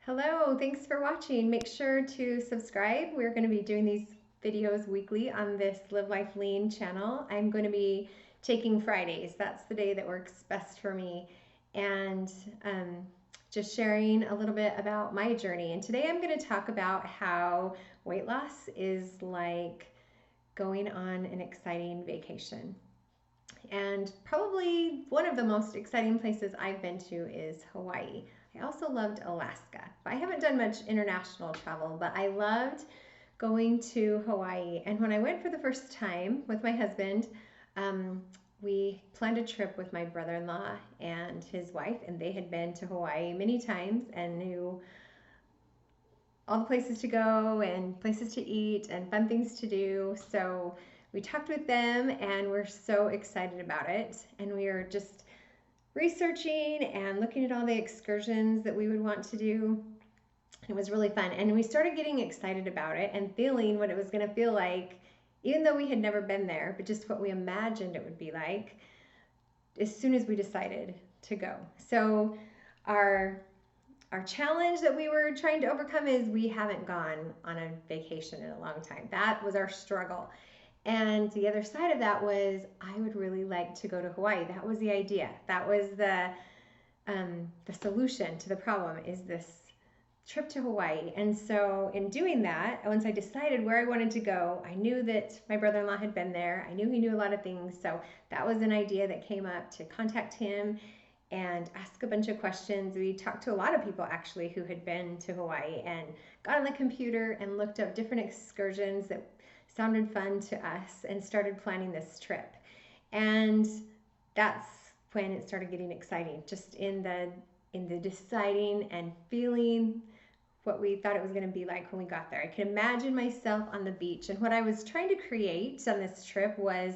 Hello, thanks for watching. Make sure to subscribe. We're going to be doing these videos weekly on this Live Life Lean channel. I'm going to be taking Fridays. That's the day that works best for me. And just sharing a little bit about my journey. And today I'm going to talk about how weight loss is like going on an exciting vacation. And probably one of the most exciting places I've been to is Hawaii. I also loved Alaska. I haven't done much international travel, but I loved going to Hawaii. And when I went for the first time with my husband, we planned a trip with my brother-in-law and his wife, and they had been to Hawaii many times and knew all the places to go and places to eat and fun things to do. So we talked with them and we're so excited about it. And we are just researching and looking at all the excursions that we would want to do. It was really fun. And we started getting excited about it and feeling what it was going to feel like, even though we had never been there, but just what we imagined it would be like as soon as we decided to go. So our challenge that we were trying to overcome is we haven't gone on a vacation in a long time. That was our struggle. And the other side of that was I would really like to go to Hawaii. That was the idea. That was the solution to the problem is this trip to Hawaii. And so in doing that, once I decided where I wanted to go, I knew that my brother-in-law had been there. I knew he knew a lot of things. So that was an idea that came up to contact him and ask a bunch of questions. We talked to a lot of people actually who had been to Hawaii and got on the computer and looked up different excursions that sounded fun to us and started planning this trip. And that's when it started getting exciting, just in the deciding and feeling what we thought it was going to be like when we got there. I could imagine myself on the beach, and what I was trying to create on this trip was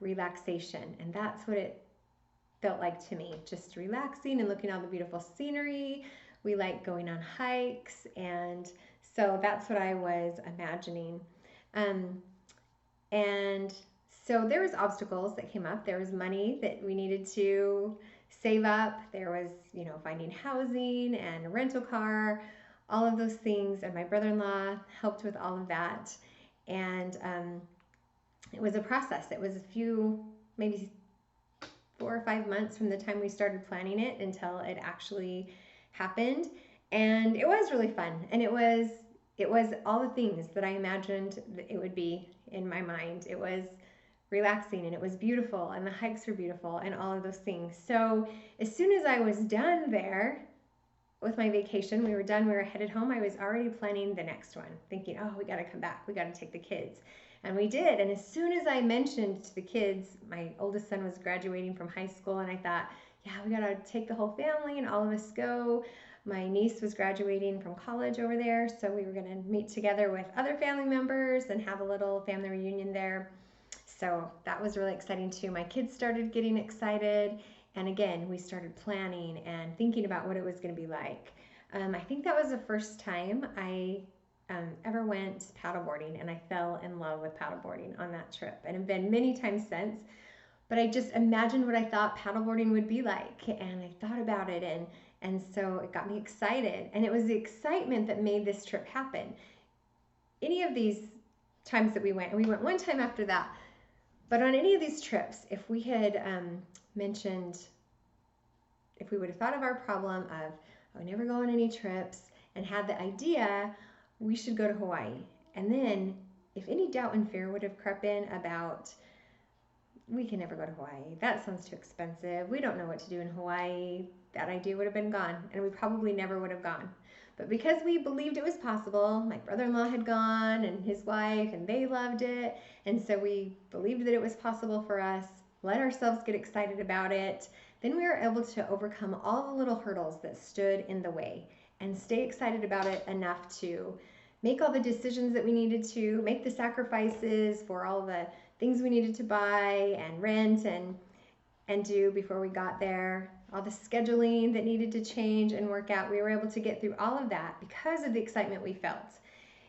relaxation, and that's what it felt like to me, just relaxing and looking at all the beautiful scenery. We like going on hikes, and so that's what I was imagining. Um, and so there was obstacles that came up. There was money that we needed to save up. There was, finding housing and a rental car, all of those things. And my brother-in-law helped with all of that. And it was a process. It was a few, maybe 4 or 5 months from the time we started planning it until it actually happened. And it was really fun. And it was all the things that I imagined it would be in my mind. It was relaxing and it was beautiful and the hikes were beautiful and all of those things. So as soon as I was done there with my vacation, we were done, we were headed home, I was already planning the next one, thinking, oh, we got to come back, we got to take the kids. And we did. And as soon as I mentioned to the kids, my oldest son was graduating from high school, and I thought, yeah, we got to take the whole family and all of us go. My niece was graduating from college over there, so we were going to meet together with other family members and have a little family reunion there. So that was really exciting too. My kids started getting excited, and again, we started planning and thinking about what it was going to be like. I think that was the first time I ever went paddleboarding, and I fell in love with paddleboarding on that trip, and have been many times since. But I just imagined what I thought paddleboarding would be like, and I thought about it, and so it got me excited. And it was the excitement that made this trip happen. Any of these times that we went, and we went one time after that, but on any of these trips, if we had mentioned, if we would have thought of our problem of, oh, I never go on any trips, and had the idea, we should go to Hawaii. And then if any doubt and fear would have crept in about, we can never go to Hawaii, that sounds too expensive, we don't know what to do in Hawaii, that idea would have been gone, and we probably never would have gone. But because we believed it was possible, my brother-in-law had gone and his wife, and they loved it, and so we believed that it was possible for us, let ourselves get excited about it, then we were able to overcome all the little hurdles that stood in the way and stay excited about it enough to make all the decisions that we needed to, make the sacrifices for all the things we needed to buy and rent and do before we got there, all the scheduling that needed to change and work out. We were able to get through all of that because of the excitement we felt.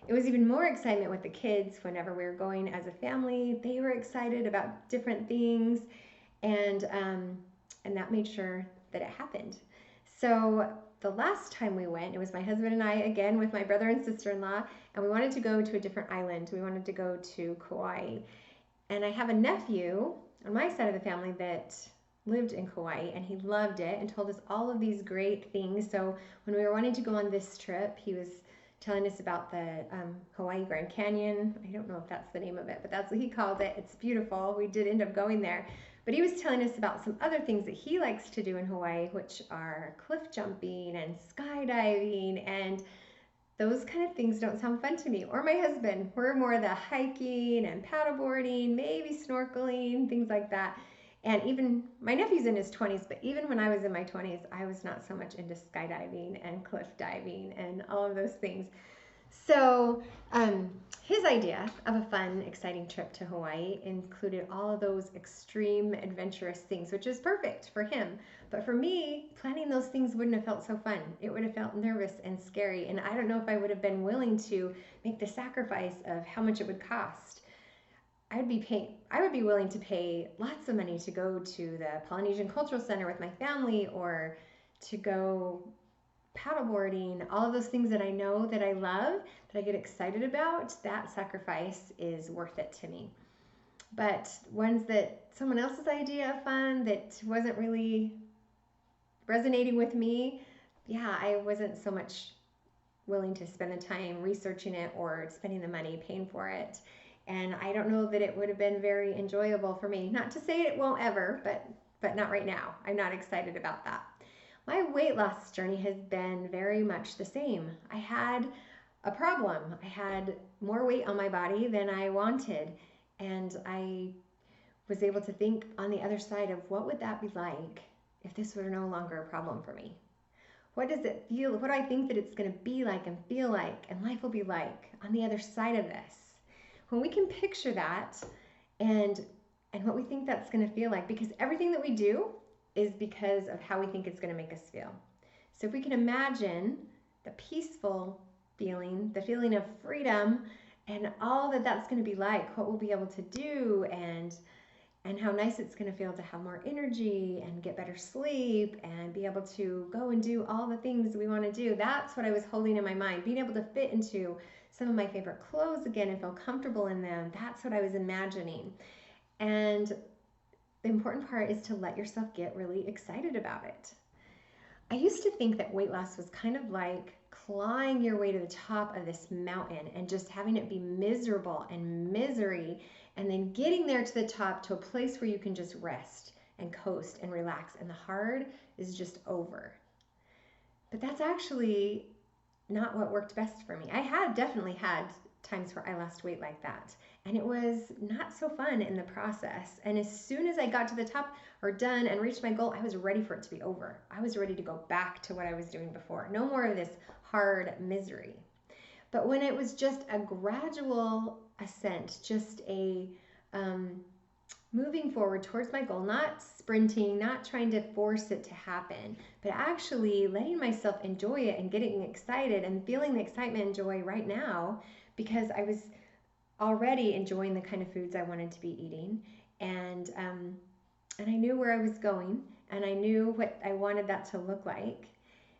It was even more excitement with the kids whenever we were going as a family. They were excited about different things, and that made sure that it happened. So the last time we went, it was my husband and I again with my brother and sister-in-law, and we wanted to go to a different island. We wanted to go to Kauai. And I have a nephew on my side of the family that lived in Kauai, and he loved it and told us all of these great things. So when we were wanting to go on this trip, he was telling us about the Hawaii Grand Canyon. I don't know if that's the name of it, but that's what he called it. It's beautiful. We did end up going there. But he was telling us about some other things that he likes to do in Hawaii, which are cliff jumping and skydiving, and those kind of things don't sound fun to me or my husband. We're more the hiking and paddleboarding, maybe snorkeling, things like that. And even my nephew's in his 20s, but even when I was in my 20s, I was not so much into skydiving and cliff diving and all of those things. So his idea of a fun, exciting trip to Hawaii included all of those extreme, adventurous things, which is perfect for him. But for me, planning those things wouldn't have felt so fun. It would have felt nervous and scary. And I don't know if I would have been willing to make the sacrifice of how much it would cost. I would be willing to pay lots of money to go to the Polynesian Cultural Center with my family, or to go paddleboarding, all of those things that I know that I love, that I get excited about. That sacrifice is worth it to me. But ones that someone else's idea of fun that wasn't really resonating with me, yeah, I wasn't so much willing to spend the time researching it or spending the money paying for it. And I don't know that it would have been very enjoyable for me. Not to say it won't ever, but not right now. I'm not excited about that. My weight loss journey has been very much the same. I had a problem. I had more weight on my body than I wanted. And I was able to think on the other side of, what would that be like if this were no longer a problem for me? What does it feel? What do I think that it's going to be like and feel like and life will be like on the other side of this? When we can picture that and what we think that's going to feel like, because everything that we do is because of how we think it's going to make us feel. So if we can imagine the peaceful feeling, the feeling of freedom, and all that that's going to be like, what we'll be able to do, and how nice it's going to feel to have more energy and get better sleep and be able to go and do all the things we want to do. That's what I was holding in my mind. Being able to fit into some of my favorite clothes again and feel comfortable in them. That's what I was imagining. And the important part is to let yourself get really excited about it. I used to think that weight loss was kind of like clawing your way to the top of this mountain and just having it be miserable and misery, and then getting there to the top to a place where you can just rest and coast and relax, and the hard is just over. But that's actually not what worked best for me. I had definitely had times where I lost weight like that, and it was not so fun in the process. And as soon as I got to the top or done and reached my goal, I was ready for it to be over. I was ready to go back to what I was doing before. No more of this hard misery. But when it was just a gradual ascent, just a moving forward towards my goal, not sprinting, not trying to force it to happen, but actually letting myself enjoy it and getting excited and feeling the excitement and joy right now, because I was already enjoying the kind of foods I wanted to be eating, and I knew where I was going, and I knew what I wanted that to look like.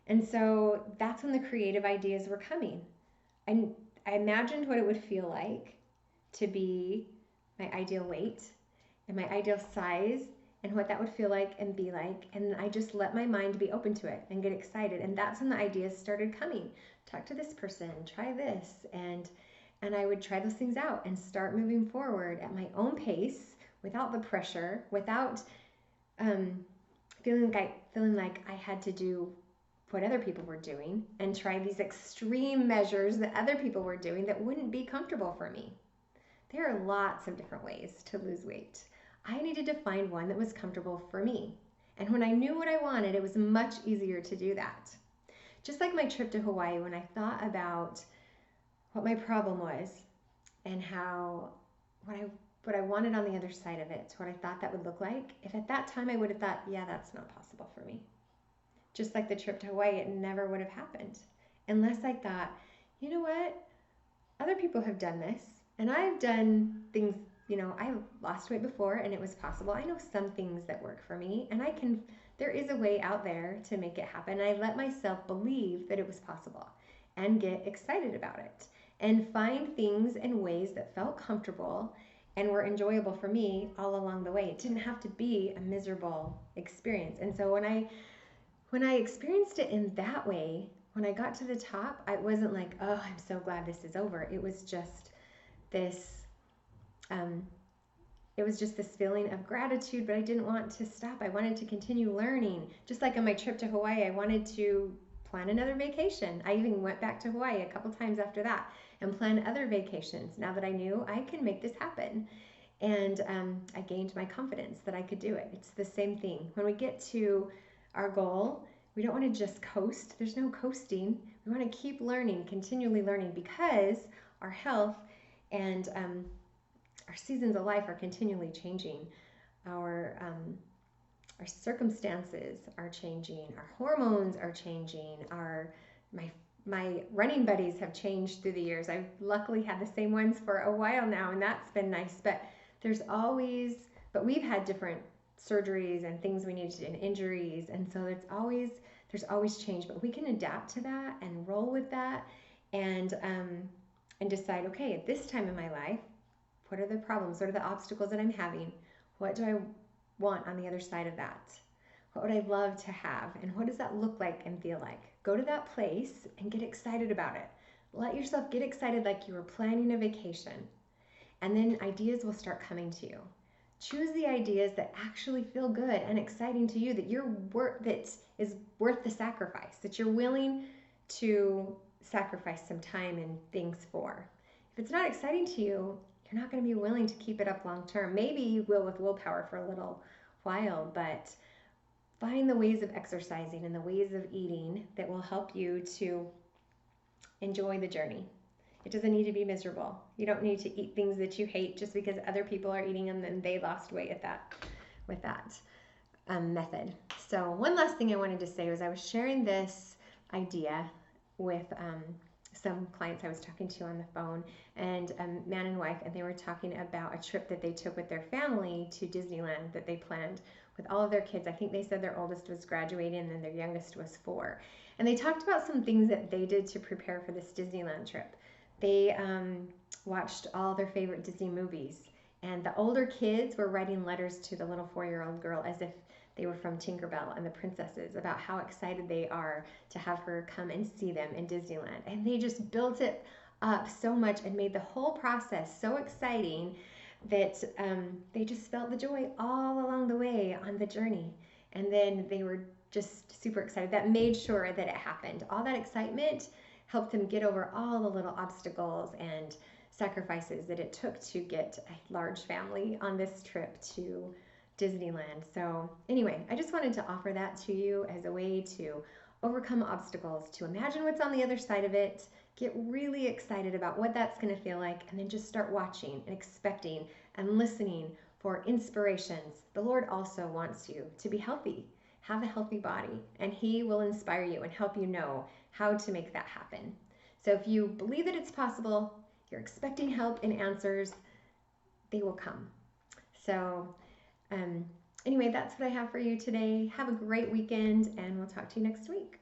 And so that's when the creative ideas were coming. I imagined what it would feel like to be my ideal weight and my ideal size, and what that would feel like and be like. And I just let my mind be open to it and get excited. And that's when the ideas started coming. Talk to this person, try this. And I would try those things out and start moving forward at my own pace, without the pressure, without feeling like I had to do what other people were doing and try these extreme measures that other people were doing that wouldn't be comfortable for me. There are lots of different ways to lose weight. I needed to find one that was comfortable for me. And when I knew what I wanted, it was much easier to do that. Just like my trip to Hawaii, when I thought about what my problem was and what I wanted on the other side of it, what I thought that would look like, if at that time I would have thought, yeah, that's not possible for me. Just like the trip to Hawaii, it never would have happened unless I thought, you know what, other people have done this, and I've done things, I've lost weight before and it was possible. I know some things that work for me, and I can there is a way out there to make it happen. I let myself believe that it was possible and get excited about it and find things and ways that felt comfortable and were enjoyable for me all along the way. It didn't have to be a miserable experience. And so when I experienced it in that way, when I got to the top, I wasn't like, oh, I'm so glad this is over. It was just this um, feeling of gratitude, but I didn't want to stop. I wanted to continue learning. Just like on my trip to Hawaii, I wanted to plan another vacation. I even went back to Hawaii a couple times after that and planned other vacations. Now that I knew I can make this happen. And I gained my confidence that I could do it. It's the same thing. When we get to our goal, we don't want to just coast. There's no coasting. We want to keep learning, continually learning, because our health and our seasons of life are continually changing. Our circumstances are changing. Our hormones are changing. My running buddies have changed through the years. I've luckily had the same ones for a while now, and that's been nice. But we've had different surgeries and things we needed and injuries, and so there's always change. But we can adapt to that and roll with that, and decide, okay, at this time in my life, what are the problems? What are the obstacles that I'm having? What do I want on the other side of that? What would I love to have? And what does that look like and feel like? Go to that place and get excited about it. Let yourself get excited like you were planning a vacation. And then ideas will start coming to you. Choose the ideas that actually feel good and exciting to you, that is worth the sacrifice, that you're willing to sacrifice some time and things for. If it's not exciting to you, you're not going to be willing to keep it up long term. Maybe you will with willpower for a little while, but find the ways of exercising and the ways of eating that will help you to enjoy the journey. It doesn't need to be miserable. You don't need to eat things that you hate just because other people are eating them and they lost weight with that method. So one last thing I wanted to say was I was sharing this idea with some clients I was talking to on the phone, and man and wife, and they were talking about a trip that they took with their family to Disneyland that they planned with all of their kids. I think they said their oldest was graduating and then their youngest was 4. And they talked about some things that they did to prepare for this Disneyland trip. They watched all their favorite Disney movies, and the older kids were writing letters to the little 4-year-old girl as if they were from Tinkerbell and the Princesses, about how excited they are to have her come and see them in Disneyland. And they just built it up so much and made the whole process so exciting that they just felt the joy all along the way on the journey. And then they were just super excited. That made sure that it happened. All that excitement helped them get over all the little obstacles and sacrifices that it took to get a large family on this trip to Disneyland. So anyway, I just wanted to offer that to you as a way to overcome obstacles, to imagine what's on the other side of it, get really excited about what that's going to feel like, and then just start watching and expecting and listening for inspirations. The Lord also wants you to be healthy, have a healthy body, and He will inspire you and help you know how to make that happen. So if you believe that it's possible, you're expecting help and answers, they will come. So anyway, that's what I have for you today. Have a great weekend, and we'll talk to you next week.